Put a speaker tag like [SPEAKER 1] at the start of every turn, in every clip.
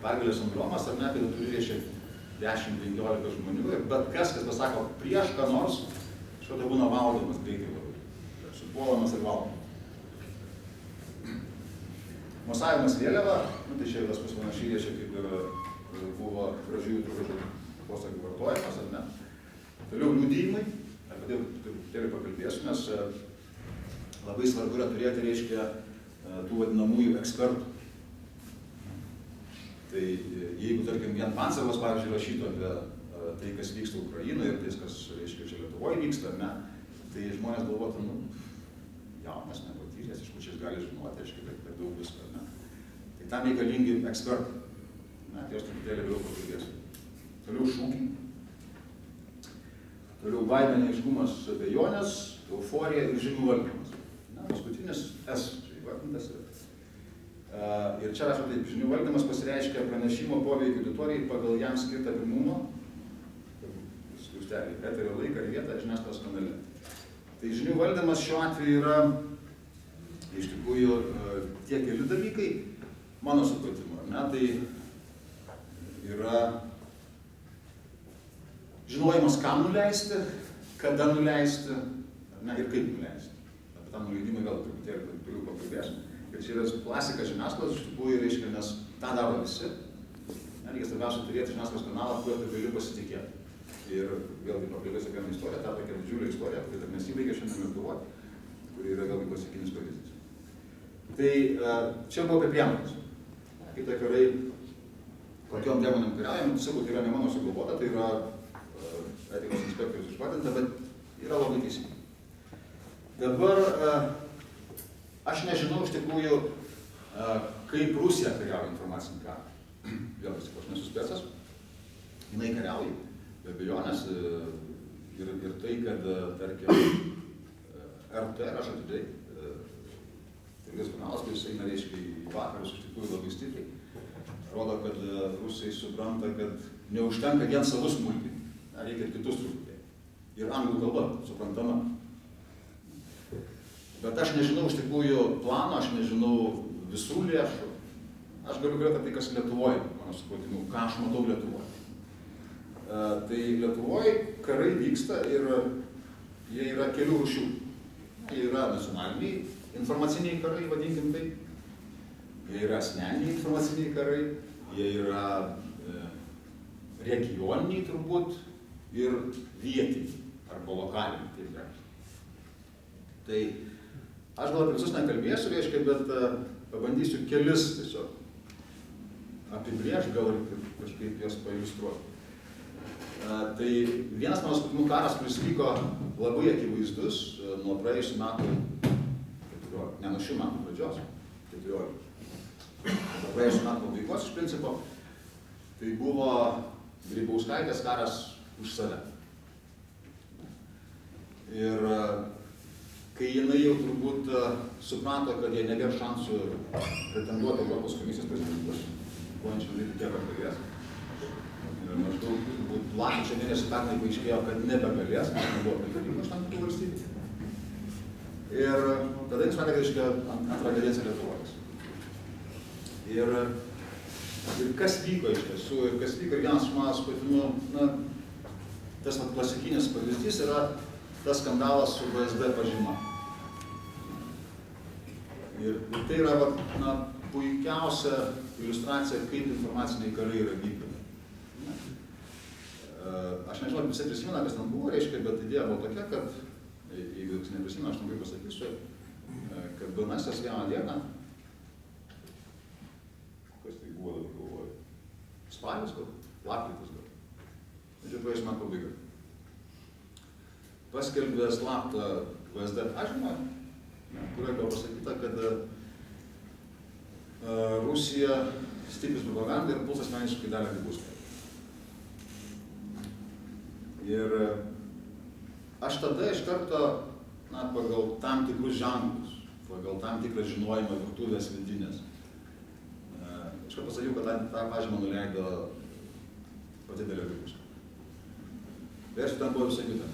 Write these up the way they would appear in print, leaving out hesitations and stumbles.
[SPEAKER 1] pergalės sindromas, ar ne, kai tu turi reiškia 10-15 žmonių ir bet kas pasako prieš ką nors, štai būna valdomas greitai labai. Supuolamas ir valdomas. Mosavimas vėliava, tai čia tas panašiai reiškia, kaip ir buvo gražiųjų posakių vartojimas, ar ne. Toliau liudijimai, apie tai truputėlį pakalbėsiu, nes labai svarbu yra turėti, reiškia, tų vadinamųjų ekspertų. Tai jeigu, tarkim, vien Pancevas, pavyzdžiui, rašytų apie tai, kas vyksta Ukrainoje ir tai, kas, reiškia, čia Lietuvoje vyksta, ne, tai žmonės galvotų, jaunas, nepatyręs, iš kur čia gali žinoti, reiškia, kad daug visko, ne. Tai tam reikalingi ekspertai. Ne, tai aš truputėlį vėliau pakalbėsiu. Toliau šūkiai. Toliau baimė, neaiškumas, abejonės, euforija ir žinių valdymas. Ne, paskutinis S, čia įvardintas yra. Ir čia rašau taip, žinių valdymas pasireiškia pranešimo poveikį auditorijai pagal jam skirtą pirmumo, skliaustelį, eterio laiką ir vietą žiniasklaidos kanale. Tai žinių valdymas šiuo atveju yra iš tikrųjų tie keli dalykai, mano supratimu, ne, tai yra žinojimas, kam nuleisti, kada nuleisti, ne, ir kaip nuleisti. Apie tą nuleidimą vėl truputėlį toliau pakalbėsiu. Ir čia yra klasika žiniasklaidos, iš tikrųjų reiškia, nes tą daro visi. Reikia svarbiausia turėti žiniasklaidos kanalą, kuriuo tu gali pasitikėti. Ir vėlgi pakalbėsiu apie vieną istoriją, tą tokią didžiulę istoriją, kuri dar nesibaigė šiandien Lietuvoje, kuri yra vėlgi klasikinis pavyzdys. Tai čia buvo apie priemones. Kaip tai karai, kokiom priemonėm kariaujam, sakau, tai yra ne mano sugalvota, tai yra etikos inspektorius išvardinta, bet yra labai teisingai. Dabar aš nežinau iš tikrųjų, kaip Rusija kariauja informacinį karą. Vėlgi, aš nesu specas, jinai kariauja, be abejonės, ir tai, kad, tarkim, RT, aš atidai, televizijos kanalas, kuris eina, reiškia, į vakarus, iš tikrųjų labai stipriai, rodo, kad rusai supranta, kad neužtenka vien savus mulkinti, reikia ir kitus truputėlį. Ir anglų kalba suprantama. Bet aš nežinau iš tikrųjų plano, aš nežinau visų lėšų. Aš galiu kalbėti apie tai, kas Lietuvoje, mano supratimu, ką aš matau Lietuvoje. Tai Lietuvoje karai vyksta ir jie yra kelių rūšių. Jie yra nacionaliniai informaciniai karai, vadinkim tai. Jie yra asmeniniai informaciniai karai. Jie yra regioniniai turbūt ir vietiniai arba lokaliniai. Taip yra. Tai aš gal apie visus nekalbėsiu, reiškia, bet pabandysiu kelis tiesiog apibrėžti, gal ir kažkaip jas pailiustruoti. Tai vienas mano supratimų karas, kuris vyko labai akivaizdus nuo praėjusių metų, ne nuo šių metų pradžios, 14. Nuo praėjusių metų pabaigos iš principo, tai buvo Grybauskaitės karas už save. Ir kai jinai jau turbūt suprato, kad jie nebėra šansų pretenduoti Europos komisijos prezidentus, ko ančiau daryti tiek galės. Maždaug turbūt lapkričio mėnesį pernai paaiškėjo, kad nebegalės, nes nebuvo pritarimo iš tam tikrų valstybių. Ir tada jis matė, kad reiškia antrą kadenciją Lietuvos. Ir kas vyko iš tiesų, ir kas vyko, ir vienas iš mano supratimų, tas klasikinis pavyzdys yra tas skandalas su VSD pažyma. Ir tai yra puikiausia iliustracija, kaip informaciniai karai yra vykdomi. Aš nežinau, visi prisimena, kas ten buvo, reiškia, bet idėja buvo tokia, kad, jeigu jūs neprisimena, aš trumpai pasakysiu, kad BNS vieną dieną, kas tai buvo dabar galvoju, spalis gal, lapkritis gal, tačiau praėjusiu metų pabaiga, paskelbė slaptą VSD pažymą, kurioje buvo pasakyta, kad Rusija stiprins propagandą ir puls asmeniškai dalį Grybauskaitę. Ir aš tada iš karto, pagal tam tikrus ženklus, pagal tam tikrą žinojimą virtuvės vidinės, iš karto pasakiau, kad tą pažymą nuleido pati Dalia Grybauskaitė. Ir ten buvo visai kitą.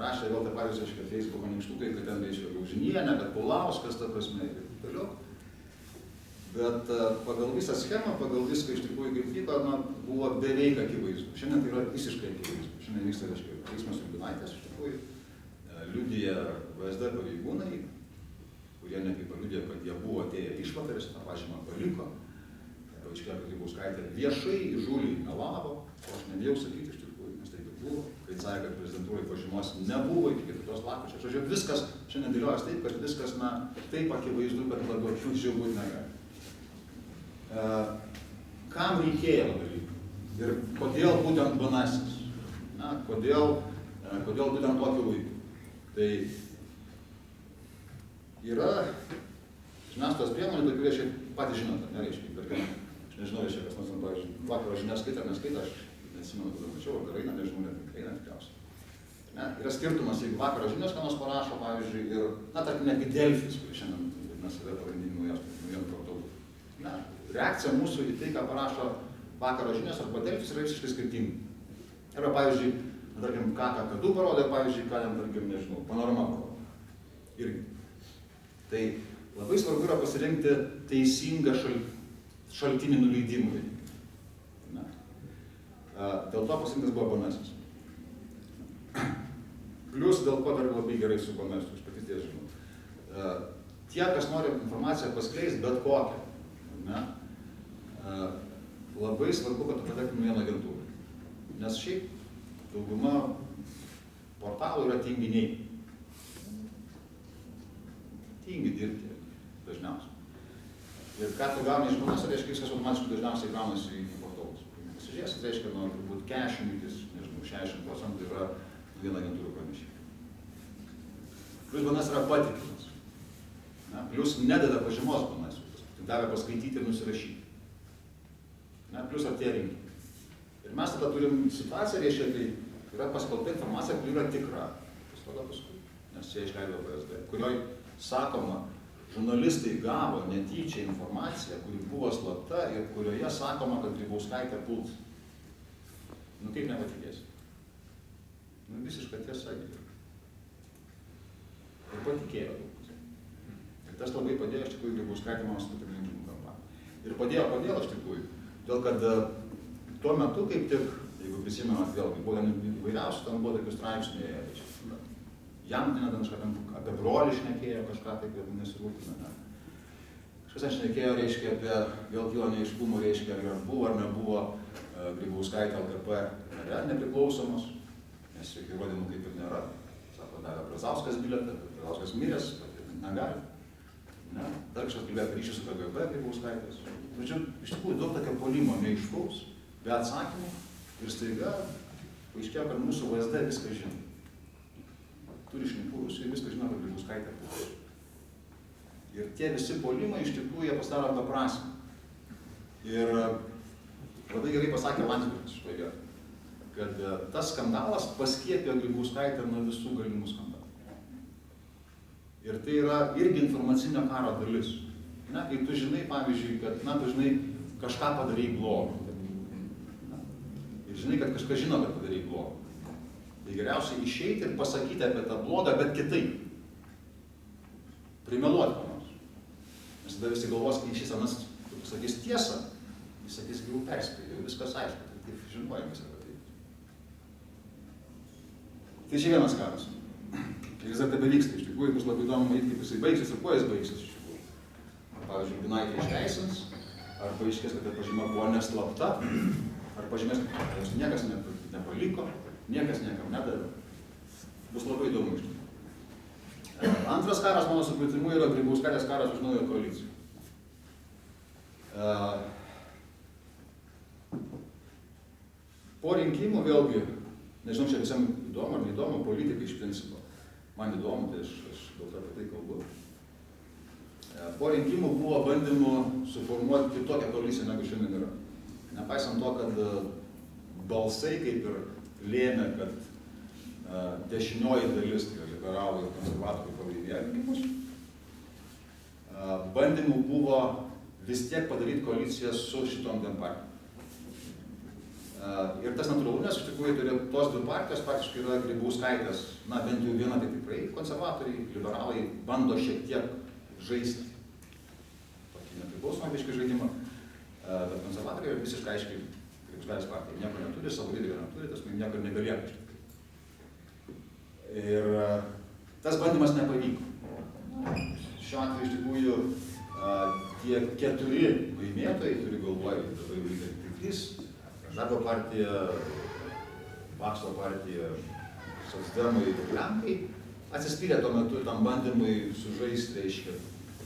[SPEAKER 1] Rašė vėl tą patys, reiškia, Facebook'o nykštukai, kad ten, reiškia, Laužinienė, kad Paulauskas, ta prasme, ir taip toliau. Bet pagal visą schemą, pagal viską iš tikrųjų kaip vyko, buvo beveik akivaizdu. Šiandien tai yra visiškai akivaizdu. Šiandien vyksta, reiškia, teismas Liubinaitės iš tikrųjų. Liudija VSD pareigūnai, kurie netgi paliudė, kad jie buvo atėję išvakarės, tą pažymą paliko. Paaiškėjo, kad Grybauskaitė viešai įžūliai melavo, o aš nebijau sakyti iš tikrųjų, nes taip ir buvo. Kai sakė, kad prezidentūrai pažymos nebuvo iki 4 lapkričio. Žodžiu, viskas šiandien dėliojas taip, kad viskas, taip akivaizdu, kad labiau akivaizdžiau būti negali. Kam reikėjo dalykų ir kodėl būtent Banasis, kodėl būtent tokiu laiku. Tai yra žiniasklaidos priemonių, tai kurie šiaip patys žinote, nereiškia, tarkim, aš nežinau, reiškia, kas nors, pavyzdžiui, vakaro žinias skaitą, neskaitą, aš neatsimenu, kada mačiau, ar eina, nežinau, net eina tikriausiai. Yra skirtumas, jeigu vakaro žinias ką nors parašo, pavyzdžiui, ir, tarkim, netgi Delfis, kuris šiandien vadinasi yra pagrindinių naujienų portalų. Reakcija mūsų į tai, ką parašo vakaro žinias arba Delfis, yra visiškai skirtinga. Arba, pavyzdžiui, tarkim, ką KD parodė, pavyzdžiui, ką jam, tarkim, nežinau, Panorama parodė. Irgi. Tai labai svarbu yra pasirinkti teisingą šaltinį nuleidimui. Dėl to pasirinktas buvo Banasis. Plius dėl ko dar labai gerai su Banasiu, aš patirties žinau. Tie, kas nori informaciją paskleisti, bet kokią, labai svarbu, kad tu patektum vieną agentūrą. Nes šiaip dauguma portalų yra tinginiai. Tingi dirbti dažniausiai. Ir ką tu gauni iš Banasio, reiškia, viskas automatiškai dažniausiai gaunasi į portalus. Pasižiūrėsit, reiškia, turbūt 60% yra viena agentūra pranešimai. Plius Banas yra patikimas. Plius nededa pažymos Banasiu. Tai davė paskaityti ir nusirašyti. Plius artėja rinkimai. Ir mes tada turim situaciją, reiškia, kai yra paskelbta informacija, kuri yra tikra. Tada paskui, nes čia išleido VSD, kurioj sakoma, žurnalistai gavo netyčia informaciją, kuri buvo slapta ir kurioje sakoma, kad Grybauskaitė puls. Kaip nepatikėsi? Visiška tiesa. Ir patikėjo. Ir tas labai padėjo, iš tikrųjų, Grybauskaitė mano sutikti rinkimų kampaniją. Ir padėjo iš tikrųjų. Todėl, kad tuo metu, kaip tik, jeigu prisimenat vėlgi, buvo įvairiausių, ten buvo tokių straipsnių, jam apie brolį šnekėjo kažką taip ir nesirūpina. Kažkas ten šnekėjo, reiškia, apie vėl kilo neaiškumų, reiškia, ar buvo ar nebuvo Grybauskaitė LKP nepriklausomos, nes jokių įrodymų kaip ir nėra. Sako, davė Brazauskas bilietą, Brazauskas miręs, bet negali. Dar kažkas kalbėjo apie ryšį su KGB Grybauskaitės. Tačiau, iš tikrųjų, daug tokio puolimo neiškaus, be atsakymų ir staiga paaiškėjo, kad mūsų VSD viską žino. Turi šnipų, visi viską žino, kad Grybauskaitė puls. Ir tie visi puolimai iš tikrųjų jie pasidaro beprasmį. Ir labai gerai pasakė Landsbergis šitoje vietoje, kad tas skandalas paskiepė Grybauskaitę nuo visų galimų skandalų. Ir tai yra irgi informacinio karo dalis. Kai tu žinai, pavyzdžiui, kad tu žinai kažką padarai blogą. Ir žinai, kad kažkas žino, kad padarai blogą. Tai geriausiai išeiti ir pasakyti apie tą blogą, bet kitaip. Primeluoti ką nors. Nes tada visi galvos, kai šis anas sakys tiesą, jis sakys, jau perspėjo, jau viskas aišku, tai taip žinojimas apie tai. Tai čia vienas karas. Ir jis dar tebevyksta, iš tikrųjų, bus labai įdomu matyti, kaip jisai baigsis ir kuo jis baigsis iš tikrųjų. Pavyzdžiui, Binaitė išteisins, ar paaiškės, kad pažyma buvo neslapta, ar pažymės, kad niekas nepaliko, niekas niekam nedavė. Bus labai įdomu iš tikrųjų. Antras karas, mano supratimu, yra Grybauskaitės karas už naują koaliciją. Po rinkimų vėlgi, nežinau, čia visiems įdomu ar neįdomu, politikai iš principo. Man įdomu, tai aš dėl to apie tai kalbu. Po rinkimų buvo bandymų suformuoti kitokią koaliciją, negu šiandien yra. Nepaisant to, kad balsai kaip ir lėmė, kad dešinioji dalis, tai liberalai ir konservatoriai pralaimėjo rinkimus, bandymų buvo vis tiek padaryti koaliciją su šitom dviem partijom. Ir tas natūralu, nes iš tikrųjų tos dvi partijos praktiškai yra Grybauskaitės, bent jau viena tai tikrai konservatoriai, liberalai bando šiek tiek žaisti nepriklausomą biškį žaidimą, bet konservatoriai yra visiškai aiškiai, kaip Žalias partija, nieko neturi, savo lyderio neturi, tas nieko ir nebelieka. Ir tas bandymas nepavyko. Šiuo atveju iš tikrųjų tie 4 laimėtojai, turi galvoje, dabar jau lygiai 3, Darbo partija, Pakso partija, socdemai ir Lenkai, atsispyrė tuo metu tam bandymui sužaisti, reiškia,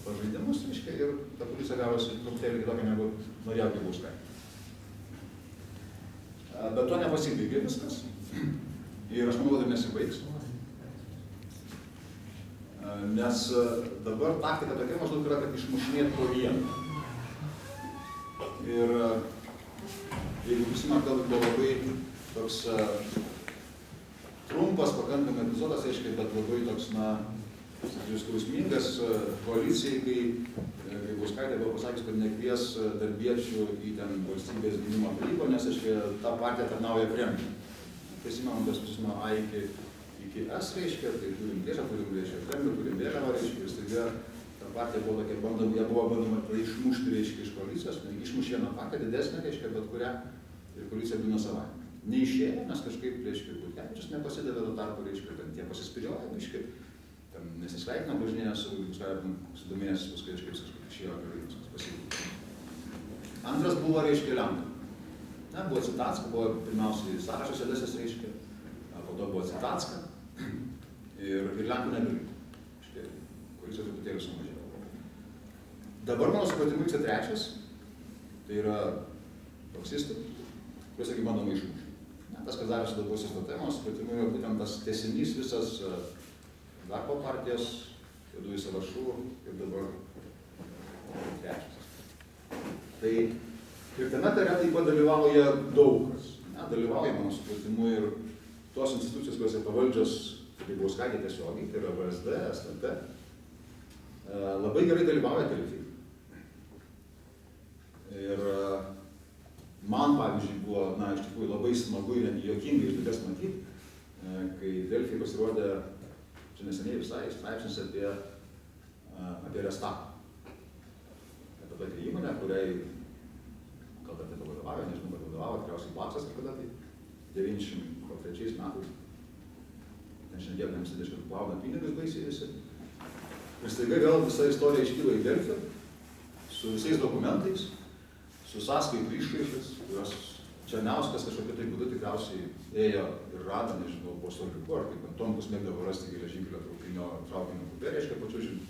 [SPEAKER 1] pažaidimus, reiškia, ir ta koalicija gavosi truputėlį kitokia negu norėjo Grybauskaitė. Bet to nepasibaigė viskas. Ir aš manau, kad nesibaigs. Nes dabar taktika tokia maždaug yra, kad išmušinėti po vieną. Ir jeigu prisimenu, kad buvo labai toks trumpas, pakankamai epizodas, aiškiai, bet labai toks, skausmingas koalicijai, kai Grybauskaitė buvo pasakęs, kad nekvies darbiečių į ten valstybės gynimo tarybą, nes, aiškiai, ta partija tarnauja Kremliui. Prisimenu, tas visus nuo A iki S, reiškia, tai turim priešą, turim Kremlių, turim vėliavą, reiškia, ir staiga ta partija buvo tokia bandoma, jie buvo bandoma išmušti, reiškia, iš koalicijos, išmušė vieną partiją, didesnę, reiškia, bet kurią, ir koalicija būna savaime. Neišėjo, nes kažkaip, reiškia, Butkevičius nepasidavė tuo tarpu, reiškia, ten tie pasispiriojo, reiškia, ten nesisveikino bažnyje su sudomėjęs, paskui, reiškia, kažkaip išėjo, viskas pasikeitė. Antras buvo, reiškia, Lenkai. Buvo Citacka, buvo pirmiausiai sąrašas Edesės, reiškia, po to buvo Citacka ir Lenkų nebeliko. Koalicija truputėlį sumažėjo. Dabar mano supratimu vyksta trečias, tai yra proksistai, kuriuos, sakykime, bandoma išmušti. Tas, kas darėsi dabar sistemos, supratimu yra būtent tas tęsinys visas Darbo partijos, Juodųjų sąrašų ir dabar trečias. Tai ir tame kare taip pat dalyvauja daug kas. Dalyvauja, mano supratimu, ir tos institucijos, kurios yra pavaldžios Grybauskaitei tiesiogiai, tai yra VSD, STT, labai gerai dalyvauja Delfi. Ir man, pavyzdžiui, buvo, iš tikrųjų labai smagu ir juokingai iš dalies matyti, kai Delfi pasirodė, čia neseniai visai, straipsnis apie Restartą. Apie tokią įmonę, kuriai gal dar taip vadovavo, nežinau, kad vadovavo, tikriausiai Paksas kažkada, tai 93 metais. Ten šiandien nemsidėš, kad plauna pinigus baisiai visi. Ir staiga vėl visa istorija iškyla į Delfį, su visais dokumentais, su sąskaitų išraiškais, kurios Černiauskas kažkokiu tai būdu tikriausiai ėjo ir rado, nežinau, po Soliuku, ar kaip Tomkus mėgdavo rasti geležinkelio traukinio kupė, reiškia, pačiūžinį.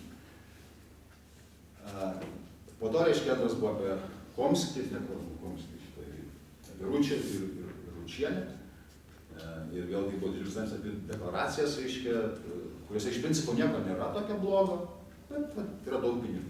[SPEAKER 1] Po to, reiškia, antras buvo apie Komskį, apie Ručią ir Ručienę. Ir vėlgi buvo didžiulis apie deklaracijas, reiškia, kuriuose iš principo nieko nėra tokio blogo, bet yra daug pinigų.